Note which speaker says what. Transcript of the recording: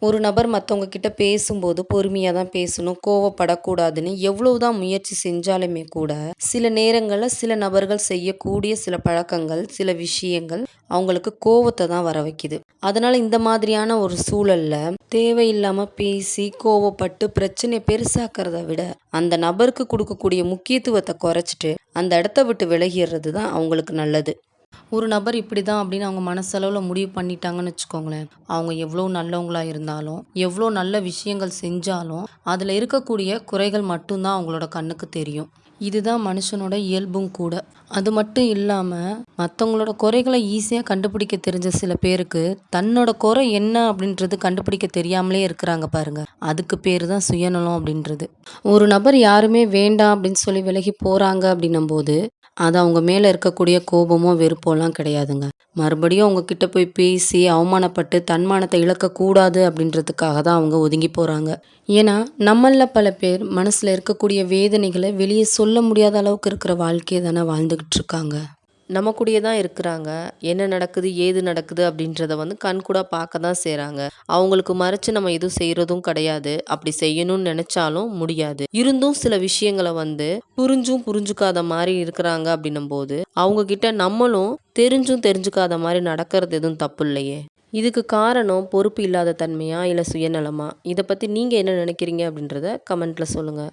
Speaker 1: ஒரு நபர் மத்தவங்க கிட்ட பேசும்போது பொறுமையா தான் பேசணும், கோவப்படக்கூடாதுன்னு எவ்வளவுதான் முயற்சி செஞ்சாலுமே கூட, சில நேரங்கள்ல சில நபர்கள் செய்யக்கூடிய சில பழக்கங்கள், சில விஷயங்கள் அவங்களுக்கு கோவத்த தான் வர வைக்குது. அதனால இந்த மாதிரியான ஒரு சூழல்ல தேவையில்லாம பேசி, கோவப்பட்டு பிரச்சனைய பெருசாக்கிறத விட, அந்த நபருக்கு குடுக்கக்கூடிய முக்கியத்துவத்த குறைச்சிட்டு, அந்த இடத்த விட்டு விலகிர்றது தான் அவங்களுக்கு நல்லது. ஒரு நபர் இப்படிதான் அப்படின்னு அவங்க மனசளவுல முடிவு பண்ணிட்டாங்கன்னு வச்சுக்கோங்களேன். அவங்க எவ்வளோ நல்லவங்களா இருந்தாலும், எவ்வளோ நல்ல விஷயங்கள் செஞ்சாலும், அதில இருக்கக்கூடிய குறைகள் மட்டும் தான் அவங்களோட கண்ணுக்கு தெரியும். இதுதான் மனுஷனோட இயல்பும் கூட. அது மட்டும் இல்லாம, மத்தவங்களோட குறைகள ஈஸியா கண்டுபிடிக்க தெரிஞ்ச சில பேருக்கு, தன்னோட குறை என்ன அப்படின்றது கண்டுபிடிக்க தெரியாமலே இருக்கிறாங்க பாருங்க. அதுக்கு பேரு தான் சுயநலம் அப்படின்றது. ஒரு நபர் யாருமே வேண்டாம் அப்படின்னு சொல்லி விலகி போறாங்க அப்படின்னும்போது, அது அவங்க மேல இருக்கக்கூடிய கோபமோ, வெறுப்போலாம் கிடையாதுங்க. மறுபடியும் அவங்க கிட்ட போய் பேசி, அவமானப்பட்டு, தன்மானத்த இழக்கக்கூடாது அப்படின்றதுக்காக தான் அவங்க ஒதுங்கி போறாங்க. ஏன்னா, நம்மள்ல பல பேர் மனசுல இருக்கக்கூடிய வேதனைகள வெளிய சொல்ல முடியாத அளவுக்கு இருக்கிற வாழ்க்கைய தானே வாழ்ந்துகிட்டு இருக்காங்க. நம்ம கூடயே தான் இருக்கிறாங்க. என்ன நடக்குது, ஏது நடக்குது அப்படின்றத கண்கூடா பார்க்க தான் செய்றாங்க. அவங்களுக்கு மறைச்சு நம்ம எதுவும் செய்றதும் கிடையாது. அப்படி செய்யணும்னு நெனச்சாலும் முடியாது. இருந்தும் சில விஷயங்கள புரிஞ்சும் புரிஞ்சுக்காத மாரி இருக்கிறாங்க அப்படின்னும்போது, அவங்க கிட்ட நம்மளும் தெரிஞ்சும் தெரிஞ்சுக்காத மாரி நடக்கிறது எதுவும் தப்பு இல்லையே! இதுக்கு காரணம் பொறுப்பு இல்லாத தன்மையா? இல்ல சுயநலமா? இத பத்தி நீங்க என்ன நினைக்கிறீங்க அப்படின்றத கமெண்ட்ல சொல்லுங்க.